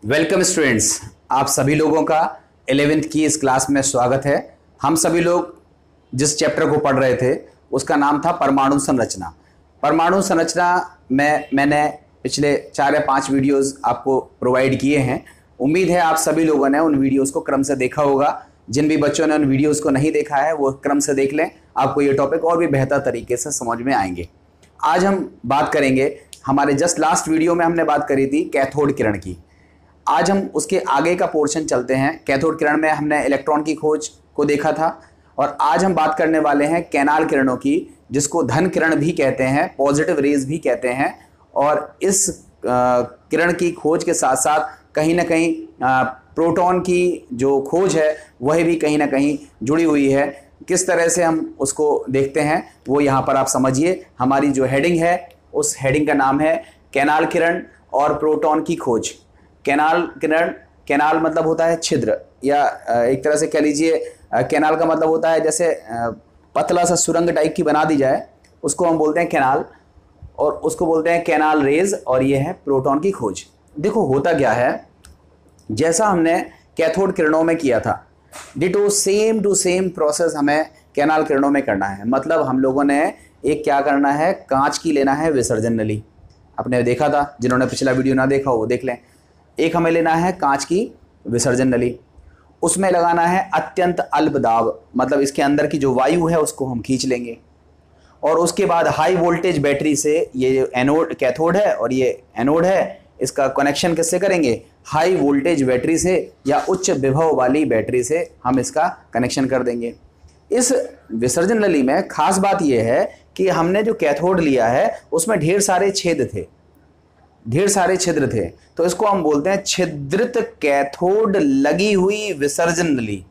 Welcome students, आप सभी लोगों का 11th की इस क्लास में स्वागत है। हम सभी लोग जिस चैप्टर को पढ़ रहे थे उसका नाम था परमाणु संरचना। परमाणु संरचना में मैंने पिछले 4 या 5 वीडियोस आपको प्रोवाइड किए हैं। उम्मीद है आप सभी लोगों ने उन वीडियोस को क्रम से देखा होगा। जिन भी बच्चों ने उन वीडियोस को नहीं देखा है वो क्रम से देख लें, आपको ये टॉपिक और भी बेहतर तरीके से समझ में आएंगे। आज हम बात करेंगे, हमारे जस्ट लास्ट वीडियो में हमने बात करी थी कैथोड किरण की। आज हम उसके आगे का पोर्शन चलते हैं। कैथोड किरण में हमने इलेक्ट्रॉन की खोज को देखा था और आज हम बात करने वाले हैं कैनाल किरणों की, जिसको धन किरण भी कहते हैं, पॉजिटिव रेज भी कहते हैं। और इस किरण की खोज के साथ साथ कहीं ना कहीं प्रोटॉन की जो खोज है वह भी कहीं ना कहीं जुड़ी हुई है। किस तरह से हम उसको देखते हैं वो यहाँ पर आप समझिए। हमारी जो हेडिंग है उस हेडिंग का नाम है कैनाल किरण और प्रोटॉन की खोज। कैनाल किरण, कैनाल मतलब होता है छिद्र, या एक तरह से कह लीजिए कैनाल का मतलब होता है जैसे पतला सा सुरंग टाइप की बना दी जाए, उसको हम बोलते हैं कैनाल, और उसको बोलते हैं कैनाल रेज। और ये है प्रोटॉन की खोज। देखो होता क्या है, जैसा हमने कैथोड किरणों में किया था ditto same to same process हमें कैनाल किरणों में करना है। मतलब हम लोगों ने एक क्या करना है, कांच की लेना है विसर्जन नली। आपने देखा था, जिन्होंने पिछला वीडियो ना देखा हो वो देख लें। एक हमें लेना है कांच की विसर्जन नली, उसमें लगाना है अत्यंत अल्प दाब, मतलब इसके अंदर की जो वायु है उसको हम खींच लेंगे। और उसके बाद हाई वोल्टेज बैटरी से, ये एनोड कैथोड है और ये एनोड है, इसका कनेक्शन किससे करेंगे, हाई वोल्टेज बैटरी से या उच्च विभव वाली बैटरी से हम इसका कनेक्शन कर देंगे। इस विसर्जन नली में खास बात यह है कि हमने जो कैथोड लिया है उसमें ढेर सारे छेद थे, ढेर सारे छिद्र थे, तो इसको हम बोलते हैं छिद्रित कैथोड लगी हुई विसर्जन नली।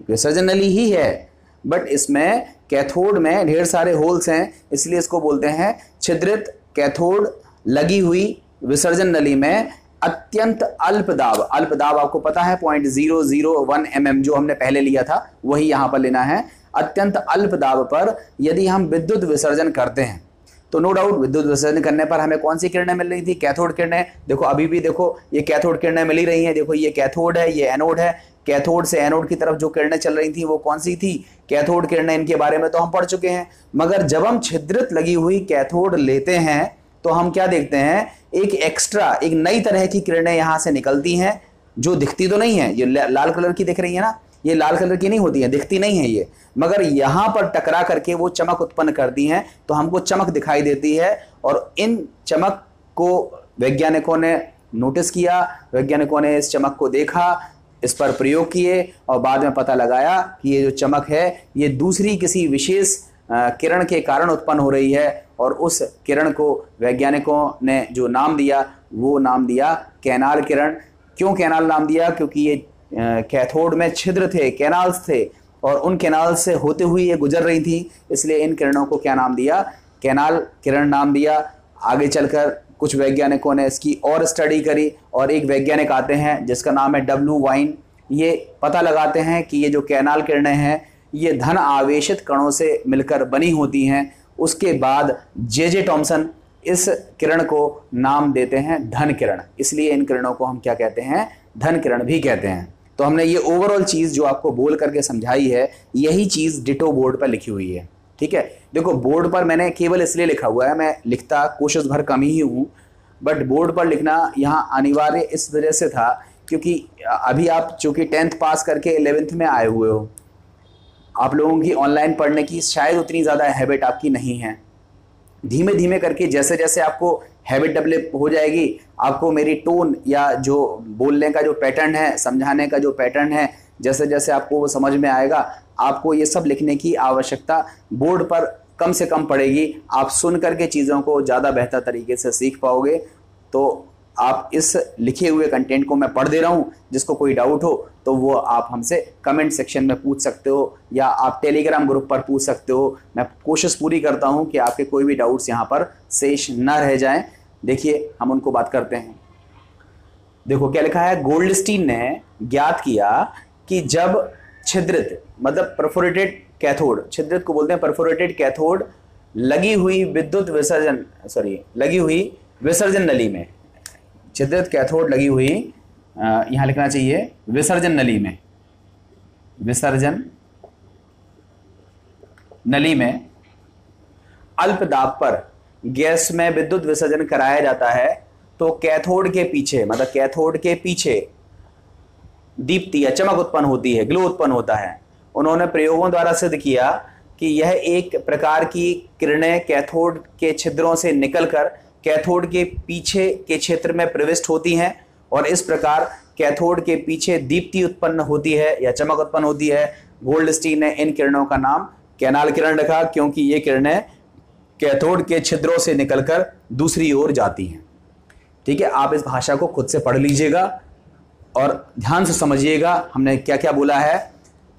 विसर्जन नली ही है बट इसमें कैथोड में ढेर सारे होल्स हैं, इसलिए इसको बोलते हैं छिद्रित कैथोड लगी हुई विसर्जन नली में अत्यंत अल्प दाब। अल्प दाब आपको पता है 0.001 mm जो हमने पहले लिया था वही यहां पर लेना है। अत्यंत अल्प दाब पर यदि हम विद्युत विसर्जन करते हैं तो नो डाउट विद्युत विसर्जन करने पर हमें कौन सी किरणें मिल रही थी, कैथोड किरणें। देखो अभी भी देखो ये कैथोड किरणें मिल ही रही हैं। देखो ये कैथोड है, ये एनोड है। कैथोड से एनोड की तरफ जो किरणें चल रही थी वो कौन सी थी, कैथोड किरणें। इनके बारे में तो हम पढ़ चुके हैं। मगर जब हम छिद्रित लगी हुई कैथोड लेते हैं तो हम क्या देखते हैं, एक एक्स्ट्रा, एक नई तरह की किरणें यहां से निकलती हैं जो दिखती तो नहीं है। ये लाल कलर की दिख रही है ना, ये लाल कलर की नहीं होती है, दिखती नहीं है ये, मगर यहां पर टकरा करके वो चमक उत्पन्न करती हैं, तो हमको चमक दिखाई देती है। और इन चमक को वैज्ञानिकों ने नोटिस किया, वैज्ञानिकों ने इस चमक को देखा, इस पर प्रयोग किए और बाद में पता लगाया कि ये जो चमक है ये दूसरी किसी विशेष किरण के कारण उत्पन्न हो रही है। और उस किरण को वैज्ञानिकों ने जो नाम दिया वो नाम दिया कैनाल किरण। क्यों कैनाल नाम दिया, क्योंकि ये कैथोड में छिद्र थे, कैनाल्स थे, और उन कैनाल से होते हुए ये गुजर रही थी, इसलिए इन किरणों को क्या नाम दिया, कैनाल किरण नाम दिया। आगे चलकर कुछ वैज्ञानिकों ने इसकी और स्टडी करी और एक वैज्ञानिक आते हैं जिसका नाम है डब्ल्यू वाइन। ये पता लगाते हैं कि ये जो कैनाल किरणें हैं ये धन आवेशित कणों से मिलकर बनी होती हैं। उसके बाद जे टॉमसन इस किरण को नाम देते हैं धन किरण, इसलिए इन किरणों को हम क्या कहते हैं, धन किरण भी कहते हैं। तो हमने ये ओवरऑल चीज जो आपको बोल करके समझाई है यही चीज डिटो बोर्ड पर लिखी हुई है। ठीक है, देखो बोर्ड पर मैंने केवल इसलिए लिखा हुआ है, मैं लिखता कोशिश भर कम ही हूँ, बट बोर्ड पर लिखना यहाँ अनिवार्य इस वजह से था क्योंकि अभी आप चूंकि 10th पास करके 11th में आए हुए हो, आप लोगों की ऑनलाइन पढ़ने की शायद उतनी ज़्यादा हैबिट आपकी नहीं है। धीमे धीमे करके जैसे जैसे आपको हैबिट डेवलप हो जाएगी, आपको मेरी टोन या जो बोलने का जो पैटर्न है, समझाने का जो पैटर्न है, जैसे जैसे आपको वो समझ में आएगा, आपको ये सब लिखने की आवश्यकता बोर्ड पर कम से कम पड़ेगी। आप सुन करके चीज़ों को ज़्यादा बेहतर तरीके से सीख पाओगे। तो आप इस लिखे हुए कंटेंट को मैं पढ़ दे रहा हूँ, जिसको कोई डाउट हो तो वो आप हमसे कमेंट सेक्शन में पूछ सकते हो या आप टेलीग्राम ग्रुप पर पूछ सकते हो। मैं कोशिश पूरी करता हूँ कि आपके कोई भी डाउट्स यहाँ पर शेष न रह जाएं। देखिए हम उनको बात करते हैं। देखो क्या लिखा है, गोल्डस्टीन ने ज्ञात किया कि जब छिद्रित, मतलब परफोरेटेड कैथोड, छिद्रित को बोलते हैं परफोरेटेड कैथोड, लगी हुई विसर्जन नली में, छिद्रित कैथोड लगी हुई यहां लिखना चाहिए विसर्जन नली में, विसर्जन नली में अल्प दाब पर गैस में विद्युत विसर्जन कराया जाता है तो कैथोड के पीछे, मतलब कैथोड के पीछे दीप्ति या चमक उत्पन्न होती है, ग्लो उत्पन्न होता है। उन्होंने प्रयोगों द्वारा सिद्ध किया कि यह एक प्रकार की किरणें कैथोड के छिद्रों से निकलकर कैथोड के पीछे के क्षेत्र में प्रविष्ट होती हैं और इस प्रकार कैथोड के पीछे दीप्ति उत्पन्न होती है या चमक उत्पन्न होती है। गोल्डस्टीन ने इन किरणों का नाम कैनाल किरण रखा क्योंकि ये किरणें कैथोड के छिद्रों से निकलकर दूसरी ओर जाती हैं। ठीक है, आप इस भाषा को खुद से पढ़ लीजिएगा और ध्यान से समझिएगा हमने क्या क्या बोला है।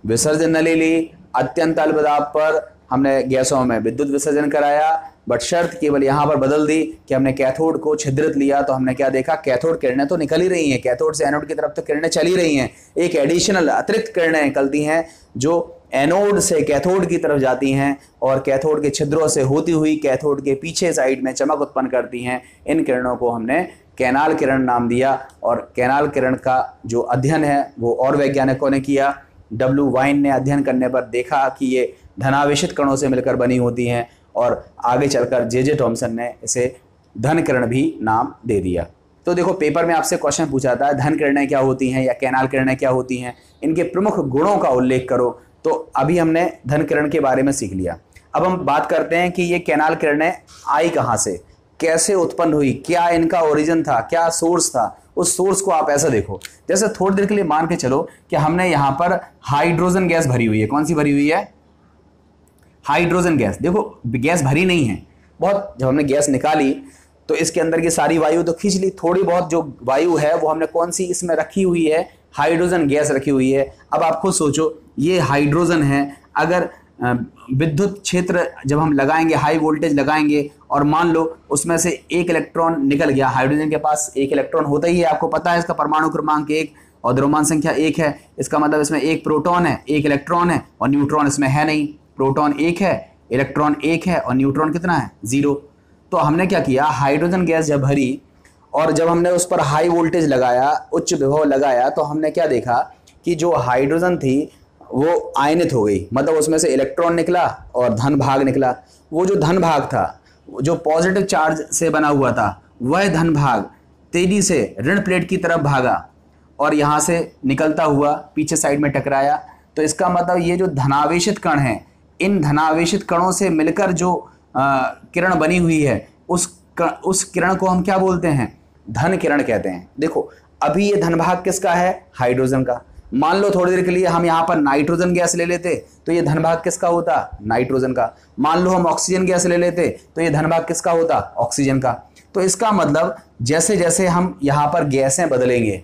विसर्जन नली ली, अत्यंत अल्प दाब पर हमने गैसों में विद्युत विसर्जन कराया, बट शर्त केवल यहाँ पर बदल दी कि हमने कैथोड को छिद्रित लिया। तो हमने क्या देखा, कैथोड किरणें तो निकल ही रही हैं, कैथोड से एनोड की तरफ तो किरणें चली रही हैं, एक एडिशनल अतिरिक्त किरणें निकलती हैं जो एनोड से कैथोड की तरफ जाती हैं और कैथोड के छिद्रों से होती हुई कैथोड के पीछे साइड में चमक उत्पन्न करती हैं। इन किरणों को हमने कैनाल किरण नाम दिया और कैनाल किरण का जो अध्ययन है वो और वैज्ञानिकों ने किया। डब्ल्यू वाइन ने अध्ययन करने पर देखा कि ये धनावेशित कणों से मिलकर बनी होती हैं और आगे चलकर जे थॉमसन ने इसे धन किरण भी नाम दे दिया। तो देखो पेपर में आपसे क्वेश्चन पूछा था धन किरणें क्या होती हैं या कैनाल किरणें क्या होती हैं, इनके प्रमुख गुणों का उल्लेख करो। तो अभी हमने धन किरण के बारे में सीख लिया। अब हम बात करते हैं कि ये कैनाल किरणें आई कहाँ से, कैसे उत्पन्न हुई, क्या इनका ओरिजिन था, क्या सोर्स था। उस सोर्स को आप ऐसा देखो, जैसे थोड़ी देर के लिए मान के चलो कि हमने यहाँ पर हाइड्रोजन गैस भरी हुई है। कौन सी भरी हुई है, हाइड्रोजन गैस। देखो गैस भरी नहीं है बहुत, जब हमने गैस निकाली तो इसके अंदर की सारी वायु तो खींच ली, थोड़ी बहुत जो वायु है वो हमने कौन सी इसमें रखी हुई है, हाइड्रोजन गैस रखी हुई है। अब आप खुद सोचो ये हाइड्रोजन है, अगर विद्युत क्षेत्र जब हम लगाएंगे, हाई वोल्टेज लगाएंगे और मान लो उसमें से एक इलेक्ट्रॉन निकल गया, हाइड्रोजन के पास एक इलेक्ट्रॉन होता ही है, आपको पता है इसका परमाणु क्रमांक 1 और द्रव्यमान संख्या 1 है। इसका मतलब इसमें एक प्रोटॉन है, एक इलेक्ट्रॉन है और न्यूट्रॉन इसमें है नहीं। प्रोटॉन 1 है, इलेक्ट्रॉन 1 है और न्यूट्रॉन कितना है, 0। तो हमने क्या किया, हाइड्रोजन गैस जब भरी और जब हमने उस पर हाई वोल्टेज लगाया, उच्च विभव लगाया, तो हमने क्या देखा कि जो हाइड्रोजन थी वो आयनित हो गई, मतलब उसमें से इलेक्ट्रॉन निकला और धन भाग निकला। वो जो धन भाग था, जो पॉजिटिव चार्ज से बना हुआ था, वह धन भाग तेजी से ऋण प्लेट की तरफ भागा और यहाँ से निकलता हुआ पीछे साइड में टकराया। तो इसका मतलब ये जो धनावेशित कण हैं, इन धनावेशित कणों से मिलकर जो किरण बनी हुई है, उस किरण को हम क्या बोलते हैं, धन किरण कहते हैं। देखो अभी ये धन भाग किसका है, हाइड्रोजन का। मान लो थोड़ी देर के लिए हम यहाँ पर नाइट्रोजन गैस ले लेते तो ये धन भाग किसका होता, नाइट्रोजन का। मान लो हम ऑक्सीजन गैस ले लेते तो ये धन भाग किसका होता, ऑक्सीजन का। तो इसका मतलब जैसे जैसे हम यहाँ पर गैसें बदलेंगे,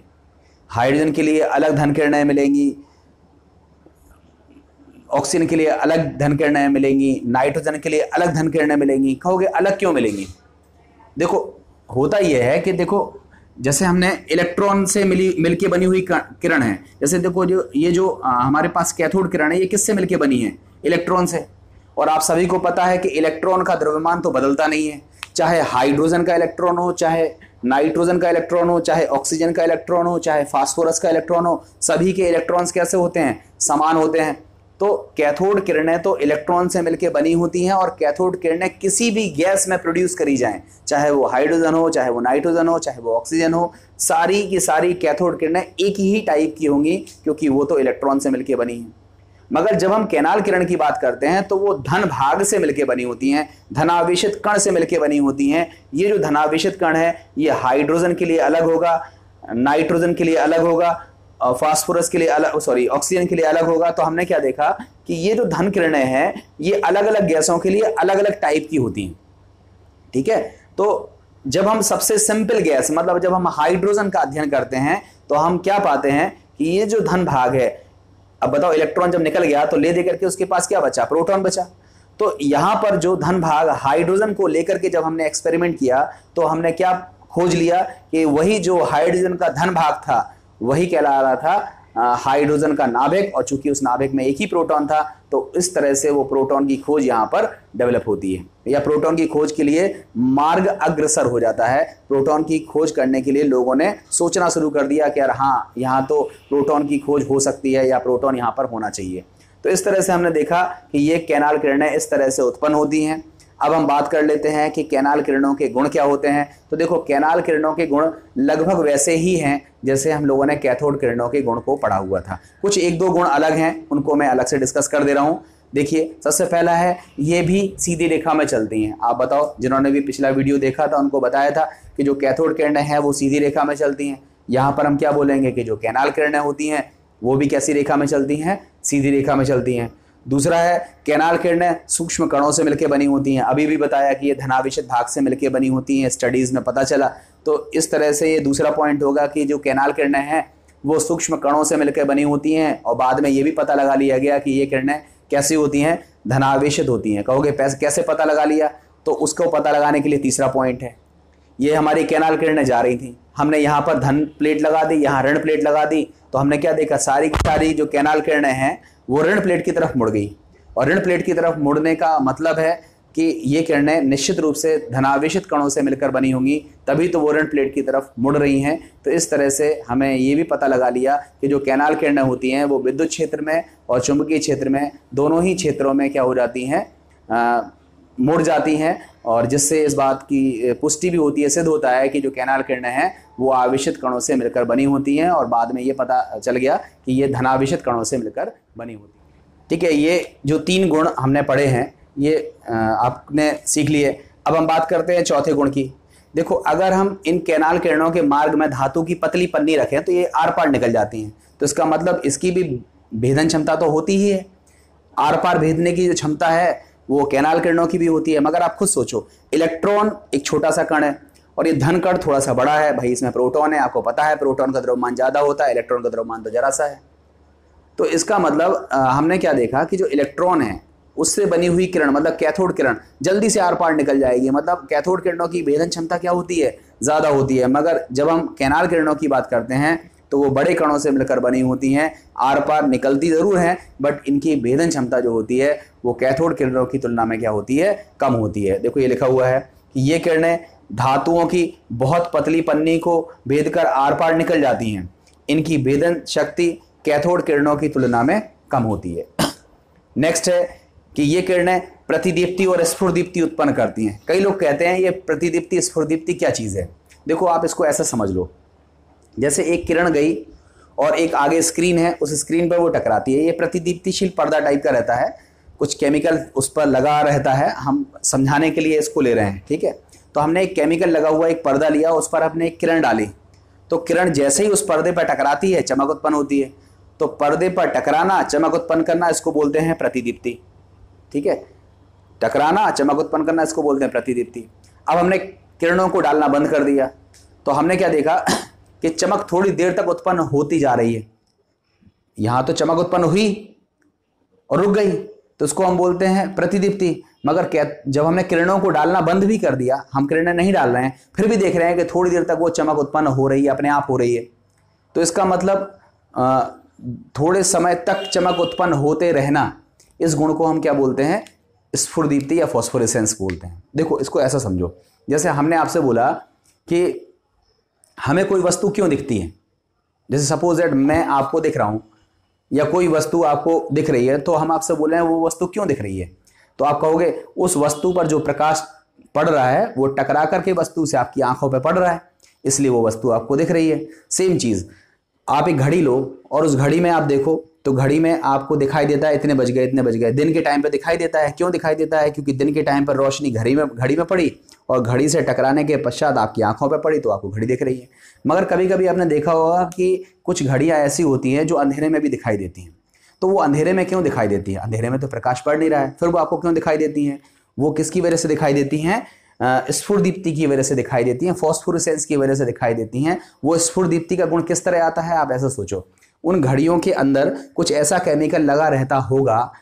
हाइड्रोजन के लिए अलग धन किरणें मिलेंगी, ऑक्सीजन के लिए अलग धन किरणें मिलेंगी, नाइट्रोजन के लिए अलग धन किरणें मिलेंगी। कहोगे अलग क्यों मिलेंगी, देखो होता यह है कि देखो जैसे हमने इलेक्ट्रॉन से मिलके बनी हुई किरण है, जैसे देखो जो हमारे पास कैथोड किरण है, ये किससे मिलके बनी है, इलेक्ट्रॉन से। और आप सभी को पता है कि इलेक्ट्रॉन का द्रव्यमान तो बदलता नहीं है, चाहे हाइड्रोजन का इलेक्ट्रॉन हो, चाहे नाइट्रोजन का इलेक्ट्रॉन हो, चाहे ऑक्सीजन का इलेक्ट्रॉन हो, चाहे फास्फोरस का इलेक्ट्रॉन हो, सभी के इलेक्ट्रॉन्स कैसे होते हैं, समान होते हैं। तो कैथोड किरणें तो इलेक्ट्रॉन से मिलकर बनी होती हैं और कैथोड किरणें किसी भी गैस में प्रोड्यूस करी जाएं, चाहे वो हाइड्रोजन हो, चाहे वो नाइट्रोजन हो, चाहे वो ऑक्सीजन हो, सारी की सारी कैथोड किरणें एक ही टाइप की होंगी क्योंकि वो तो इलेक्ट्रॉन से मिलकर बनी हैं। मगर जब हम कैनाल किरण की बात करते हैं तो वो धन भाग से मिलकर बनी होती हैं, धनावेशित कण से मिलकर बनी होती हैं। ये जो धनावेशित कण है ये हाइड्रोजन के लिए अलग होगा, नाइट्रोजन के लिए अलग होगा, फास्फोरस के लिए अलग, ऑक्सीजन के लिए अलग होगा। तो हमने क्या देखा कि ये जो धन किरणें हैं ये अलग अलग गैसों के लिए अलग अलग टाइप की होती हैं। ठीक है, तो जब हम सबसे सिंपल गैस मतलब जब हम हाइड्रोजन का अध्ययन करते हैं तो हम क्या पाते हैं कि ये जो धन भाग है, अब बताओ इलेक्ट्रॉन जब निकल गया तो ले देकर के उसके पास क्या बचा, प्रोटॉन बचा। तो यहां पर जो धन भाग हाइड्रोजन को लेकर के जब हमने एक्सपेरिमेंट किया तो हमने क्या खोज लिया कि वही जो हाइड्रोजन का धन भाग था वही कहला रहा था हाइड्रोजन का नाभिक, और चूंकि उस नाभिक में एक ही प्रोटॉन था तो इस तरह से वो प्रोटॉन की खोज यहाँ पर डेवलप होती है, या प्रोटॉन की खोज के लिए मार्ग अग्रसर हो जाता है। प्रोटॉन की खोज करने के लिए लोगों ने सोचना शुरू कर दिया कि यार हाँ, यहाँ तो प्रोटॉन की खोज हो सकती है या प्रोटॉन यहाँ पर होना चाहिए। तो इस तरह से हमने देखा कि ये कैनाल किरणें इस तरह से उत्पन्न होती हैं। अब हम बात कर लेते हैं कि कैनाल किरणों के गुण क्या होते हैं। तो देखो, कैनाल किरणों के गुण लगभग वैसे ही हैं जैसे हम लोगों ने कैथोड किरणों के गुण को पढ़ा हुआ था। कुछ एक दो गुण अलग हैं, उनको मैं अलग से डिस्कस कर दे रहा हूँ। देखिए, सबसे पहला है, ये भी सीधी रेखा में चलती हैं। आप बताओ, जिन्होंने भी पिछला वीडियो देखा था उनको बताया था कि जो कैथोड किरणें हैं वो सीधी रेखा में चलती हैं। यहाँ पर हम क्या बोलेंगे कि जो कैनाल किरणें होती हैं वो भी कैसी रेखा में चलती हैं? सीधी रेखा में चलती हैं। दूसरा है, कैनाल किरणें सूक्ष्म कणों से मिलकर बनी होती हैं। अभी भी बताया कि ये धनावेशित भाग से मिलकर बनी होती हैं, स्टडीज़ में पता चला। तो इस तरह से ये दूसरा पॉइंट होगा कि जो कैनाल किरणें हैं वो सूक्ष्म कणों से मिलकर बनी होती हैं, और बाद में ये भी पता लगा लिया गया कि ये किरणें कैसी होती हैं? धनावेशित होती हैं। कहोगे कैसे पता लगा लिया? तो उसको पता लगाने के लिए तीसरा पॉइंट है, ये हमारी कैनाल किरणें जा रही थी, हमने यहाँ पर धन प्लेट लगा दी, यहाँ ऋण प्लेट लगा दी, तो हमने क्या देखा? सारी की सारी जो कैनाल किरणें हैं वो ऋण प्लेट की तरफ मुड़ गई। और ऋण प्लेट की तरफ मुड़ने का मतलब है कि ये किरणें निश्चित रूप से धनावेशित कणों से मिलकर बनी होंगी, तभी तो वो ऋण प्लेट की तरफ मुड़ रही हैं। तो इस तरह से हमें ये भी पता लगा लिया कि जो कैनाल किरणें होती हैं वो विद्युत क्षेत्र में और चुंबकीय क्षेत्र में, दोनों ही क्षेत्रों में क्या हो जाती हैं? मुड़ जाती हैं, और जिससे इस बात की पुष्टि भी होती है, सिद्ध होता है कि जो कैनाल किरणें हैं वो आवेशित कणों से मिलकर बनी होती हैं, और बाद में ये पता चल गया कि ये धनावेशित कणों से मिलकर बनी होती है। ठीक है, ये जो 3 गुण हमने पढ़े हैं ये आपने सीख लिए। अब हम बात करते हैं चौथे गुण की। देखो, अगर हम इन कैनाल किरणों के मार्ग में धातु की पतली पन्नी रखें तो ये आर पार निकल जाती हैं, तो इसका मतलब इसकी भी भेदन क्षमता तो होती ही है। आर पार भेदने की जो क्षमता है वो कैनाल किरणों की भी होती है। मगर आप खुद सोचो, इलेक्ट्रॉन एक छोटा सा कण है और ये धन कण थोड़ा सा बड़ा है। भाई, इसमें प्रोटॉन है, आपको पता है प्रोटॉन का द्रव्यमान ज़्यादा होता है, इलेक्ट्रॉन का द्रव्यमान तो जरा सा है। तो इसका मतलब हमने क्या देखा कि जो इलेक्ट्रॉन है उससे बनी हुई किरण, मतलब कैथोड किरण, जल्दी से आर पार निकल जाएगी। मतलब कैथोड किरणों की भेदन क्षमता क्या होती है? ज़्यादा होती है। मगर जब हम कैनाल किरणों की बात करते हैं तो वो बड़े कणों से मिलकर बनी होती हैं, आर पार निकलती ज़रूर हैं, बट इनकी भेदन क्षमता जो होती है वो कैथोड किरणों की तुलना में क्या होती है? कम होती है। देखो, ये लिखा हुआ है कि ये किरणें धातुओं की बहुत पतली पन्नी को भेदकर आर पार निकल जाती हैं। इनकी भेदन शक्ति कैथोड किरणों की तुलना में कम होती है। नेक्स्ट है कि ये किरणें प्रतिदीप्ति और स्फुरदीप्ति उत्पन्न करती हैं। कई लोग कहते हैं ये प्रतिदीप्ति स्फुरदीप्ति क्या चीज़ है? देखो, आप इसको ऐसा समझ लो, जैसे एक किरण गई और एक आगे स्क्रीन है, उस स्क्रीन पर वो टकराती है। ये प्रतिदीप्तिशील पर्दा टाइप का रहता है, कुछ केमिकल उस पर लगा रहता है। हम समझाने के लिए इसको ले रहे हैं, ठीक है? तो हमने एक केमिकल लगा हुआ एक पर्दा लिया, उस पर हमने एक किरण डाली, तो किरण जैसे ही उस पर्दे पर टकराती है चमक उत्पन्न होती है। तो पर्दे पर टकराना, चमक उत्पन्न करना, इसको बोलते हैं प्रतिदीप्ति। ठीक है, टकराना, चमक उत्पन्न करना, इसको बोलते हैं प्रतिदीप्ति। अब हमने किरणों को डालना बंद कर दिया तो हमने क्या देखा कि चमक थोड़ी देर तक उत्पन्न होती जा रही है। यहां तो चमक उत्पन्न हुई और रुक गई, तो इसको हम बोलते हैं प्रतिदीप्ति। मगर क्या, जब हमने किरणों को डालना बंद भी कर दिया, हम किरणें नहीं डाल रहे हैं, फिर भी देख रहे हैं कि थोड़ी देर तक वो चमक उत्पन्न हो रही है, अपने आप हो रही है। तो इसका मतलब थोड़े समय तक चमक उत्पन्न होते रहना, इस गुण को हम क्या बोलते हैं? स्फुरदीप्ति या फॉस्फोरेसेंस बोलते हैं। देखो, इसको ऐसा समझो, जैसे हमने आपसे बोला कि हमें कोई वस्तु क्यों दिखती है। जैसे सपोज दैट मैं आपको दिख रहा हूं या कोई वस्तु आपको दिख रही है, तो हम आपसे बोल रहे हैं वो वस्तु क्यों दिख रही है। तो आप कहोगे उस वस्तु पर जो प्रकाश पड़ रहा है वो टकरा करके वस्तु से आपकी आंखों पर पड़ रहा है, इसलिए वो वस्तु आपको दिख रही है। सेम चीज़, आप एक घड़ी लो और उस घड़ी में आप देखो तो घड़ी में आपको दिखाई देता है इतने बज गए, इतने बज गए। दिन के टाइम पे दिखाई देता है। क्यों दिखाई देता है? क्योंकि दिन के टाइम पर रोशनी घड़ी में पड़ी और घड़ी से टकराने के पश्चात आपकी आंखों पे पड़ी, तो आपको घड़ी दिख रही है। मगर कभी कभी आपने देखा होगा कि कुछ घड़ियां ऐसी होती हैं जो अंधेरे में भी दिखाई देती हैं। तो वो अंधेरे में क्यों दिखाई देती है? अंधेरे में तो प्रकाश पड़ नहीं रहा है, फिर वो आपको क्यों दिखाई देती हैं? वो किसकी वजह से दिखाई देती हैं? स्फुरदीप्ति की वजह से दिखाई देती हैं, फॉस्फोरेसेंस की वजह से दिखाई देती हैं। वो स्फुरदीप्ति का गुण किस तरह आता है? आप ऐसा सोचो, उन घड़ियों के अंदर कुछ ऐसा केमिकल लगा रहता होगा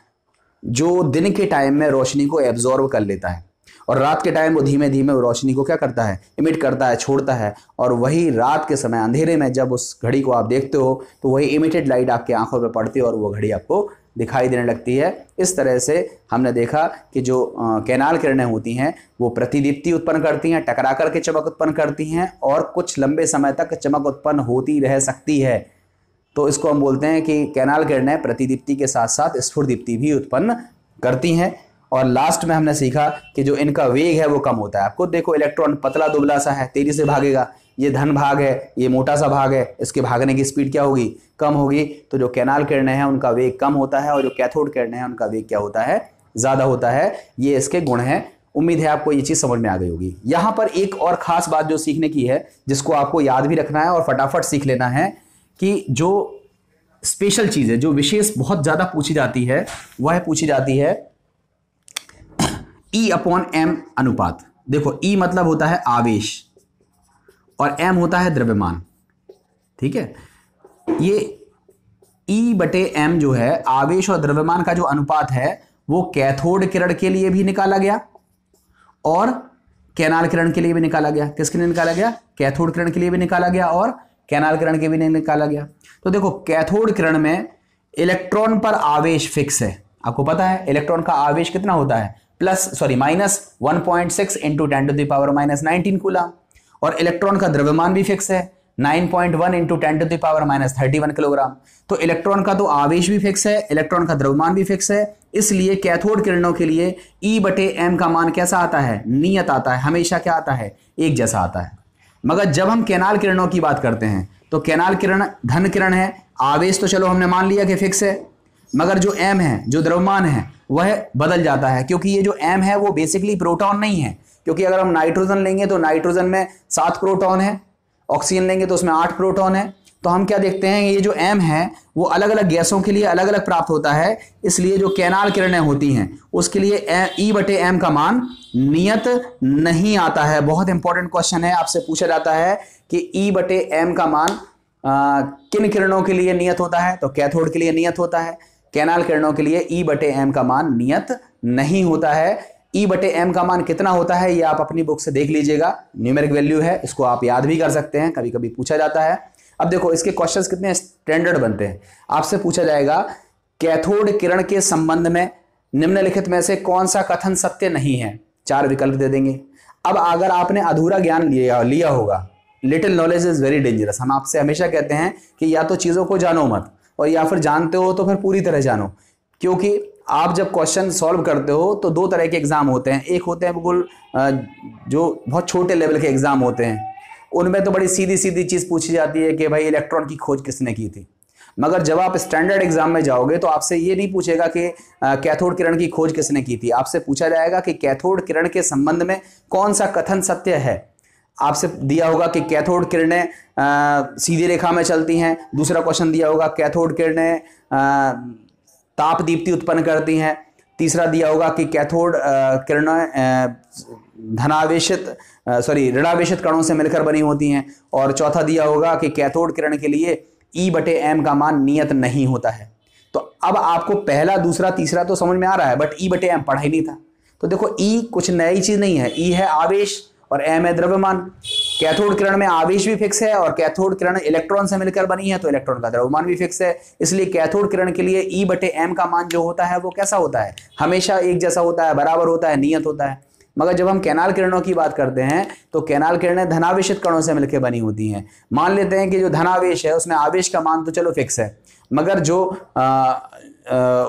जो दिन के टाइम में रोशनी को एब्जॉर्ब कर लेता है, और रात के टाइम वो धीमे धीमे रोशनी को क्या करता है, इमिट करता है, छोड़ता है, और वही रात के समय अंधेरे में जब उस घड़ी को आप देखते हो तो वही इमिटेड लाइट आपकी आंखों पर पड़ती है और वो घड़ी आपको दिखाई देने लगती है। इस तरह से हमने देखा कि जो कैनाल किरणें होती हैं वो प्रतिदीप्ति उत्पन्न करती हैं, टकरा करके चमक उत्पन्न करती हैं और कुछ लंबे समय तक चमक उत्पन्न होती रह सकती है। तो इसको हम बोलते हैं कि कैनाल किरणें प्रतिदीप्ति के साथ साथ स्फुरदीप्ति भी उत्पन्न करती हैं। और लास्ट में हमने सीखा कि जो इनका वेग है वो कम होता है। आपको देखो इलेक्ट्रॉन पतला दुबला सा है, तेजी से भागेगा, ये धन भाग है, ये मोटा सा भाग है, इसके भागने की स्पीड क्या होगी, कम होगी। तो जो कैनाल किरणें हैं उनका वेग कम होता है और जो कैथोड किरणें हैं उनका वेग क्या होता है, ज़्यादा होता है। ये इसके गुण हैं। उम्मीद है आपको ये चीज़ समझ में आ गई होगी। यहाँ पर एक और ख़ास बात जो सीखने की है, जिसको आपको याद भी रखना है और फटाफट सीख लेना है, कि जो स्पेशल चीज़ है, जो विशेष बहुत ज़्यादा पूछी जाती है, वह पूछी जाती है E/m अनुपात। देखो E मतलब होता है आवेश और m होता है द्रव्यमान, ठीक है। ये E/m जो है आवेश और द्रव्यमान का जो अनुपात है वो कैथोड किरण के लिए भी निकाला गया और कैनाल किरण के लिए भी निकाला गया। किसके लिए निकाला गया, कैथोड किरण के लिए भी निकाला गया और कैनाल किरण के भी निकाला गया। तो देखो कैथोड किरण में इलेक्ट्रॉन पर आवेश फिक्स है। आपको पता है इलेक्ट्रॉन का आवेश कितना होता है, -1.6 इंटू 10⁻⁻19 कूलम, और इलेक्ट्रॉन का द्रव्यमान भी फिक्स है 9.1 इंटू 10⁻31 किलोग्राम। तो इलेक्ट्रॉन का तो आवेश भी फिक्स है, इलेक्ट्रॉन का द्रव्यमान भी फिक्स है, इसलिए कैथोड किरणों के लिए E/m का मान कैसा आता है, नियत आता है, हमेशा क्या आता है, एक जैसा आता है। मगर जब हम कैनाल किरणों की बात करते हैं तो कैनाल किरण धन किरण है, आवेश तो चलो हमने मान लिया कि फिक्स है, मगर जो m है, जो द्रव्यमान है, वह बदल जाता है, क्योंकि ये जो m है वो बेसिकली प्रोटॉन नहीं है। क्योंकि अगर हम नाइट्रोजन लेंगे तो नाइट्रोजन में 7 प्रोटॉन है, ऑक्सीजन लेंगे तो उसमें 8 प्रोटॉन है। तो हम क्या देखते हैं, ये जो m है वो अलग अलग गैसों के लिए अलग अलग प्राप्त होता है, इसलिए जो कैनाल किरणें होती हैं उसके लिए E/m का मान नियत नहीं आता है। बहुत इंपॉर्टेंट क्वेश्चन है, आपसे पूछा जाता है कि E/m का मान किन किरणों के लिए नियत होता है, तो कैथोड के लिए नियत होता है, कैनाल किरणों के लिए E/m का मान नियत नहीं होता है। E/m का मान कितना होता है ये आप अपनी बुक से देख लीजिएगा, न्यूमेरिक वैल्यू है, इसको आप याद भी कर सकते हैं, कभी कभी पूछा जाता है। अब देखो इसके क्वेश्चंस कितने स्टैंडर्ड बनते हैं। आपसे पूछा जाएगा कैथोड किरण के संबंध में निम्नलिखित में से कौन सा कथन सत्य नहीं है, 4 विकल्प दे देंगे। अब अगर आपने अधूरा ज्ञान लिया होगा, little knowledge is very dangerous, हम आपसे हमेशा कहते हैं कि या तो चीज़ों को जानो मत, और या फिर जानते हो तो फिर पूरी तरह जानो। क्योंकि आप जब क्वेश्चन सॉल्व करते हो तो 2 तरह के एग्जाम होते हैं। एक होते हैं बिल्कुल जो बहुत छोटे लेवल के एग्जाम होते हैं, उनमें तो बड़ी सीधी सीधी चीज़ पूछी जाती है कि भाई इलेक्ट्रॉन की खोज किसने की थी। मगर जब आप स्टैंडर्ड एग्जाम में जाओगे तो आपसे ये नहीं पूछेगा कि कैथोड किरण की खोज किसने की थी, आपसे पूछा जाएगा कि कैथोड किरण के संबंध में कौन सा कथन सत्य है। आपसे दिया होगा कि कैथोड किरणें सीधी रेखा में चलती हैं, दूसरा क्वेश्चन दिया होगा कैथोड किरणें ताप दीप्ति उत्पन्न करती हैं, तीसरा दिया होगा कि कैथोड किरणें ऋणावेशित कणों से मिलकर बनी होती हैं, और चौथा दिया होगा कि कैथोड किरण के लिए E/m का मान नियत नहीं होता है। तो अब आपको पहला दूसरा तीसरा तो समझ में आ रहा है, बट E/m पढ़ा ही नहीं था। तो देखो E कुछ नई चीज नहीं है, E है आवेश और m है द्रव्यमान। कैथोड किरण में आवेश भी फिक्स है और कैथोड किरण इलेक्ट्रॉन से मिलकर बनी है, तो इलेक्ट्रॉन का द्रव्यमान भी फिक्स है। इसलिए कैथोड किरण के लिए E/m का मान जो होता है वो कैसा होता है, हमेशा एक जैसा होता है, बराबर होता है, नियत होता है। मगर जब हम कैनाल किरणों की बात करते हैं तो कैनाल किरणें धनावेशित कणों से मिलकर बनी होती हैं। मान लेते हैं कि जो धनावेश है उसमें आवेश का मान तो चलो फिक्स है, मगर जो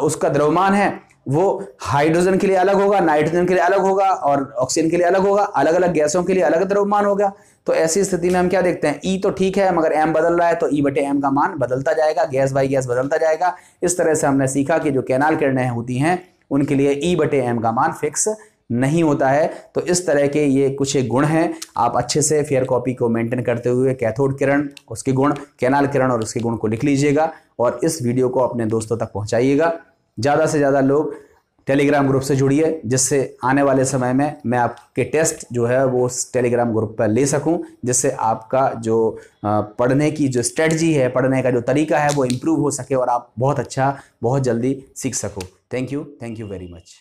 उसका द्रव्यमान है वो हाइड्रोजन के लिए अलग होगा, नाइट्रोजन के लिए अलग होगा और ऑक्सीजन के लिए अलग होगा, अलग अलग गैसों के लिए अलग द्रव्यमान होगा। तो ऐसी स्थिति में हम क्या देखते हैं, E तो ठीक है मगर m बदल रहा है, तो E/m का मान बदलता जाएगा, गैस बाई गैस बदलता जाएगा। इस तरह से हमने सीखा कि जो कैनाल किरणें होती हैं उनके लिए E/m का मान फिक्स नहीं होता है। तो इस तरह के ये कुछ एक गुण हैं, आप अच्छे से फेयर कॉपी को मेंटेन करते हुए कैथोड किरण, उसके गुण, कैनाल किरण और उसके गुण को लिख लीजिएगा और इस वीडियो को अपने दोस्तों तक पहुंचाइएगा। ज़्यादा से ज़्यादा लोग टेलीग्राम ग्रुप से जुड़िए, जिससे आने वाले समय में मैं आपके टेस्ट जो है वो उस टेलीग्राम ग्रुप पर ले सकूं, जिससे आपका जो पढ़ने की जो स्ट्रेटजी है, पढ़ने का जो तरीका है वो इम्प्रूव हो सके और आप बहुत अच्छा बहुत जल्दी सीख सको। Thank you very much.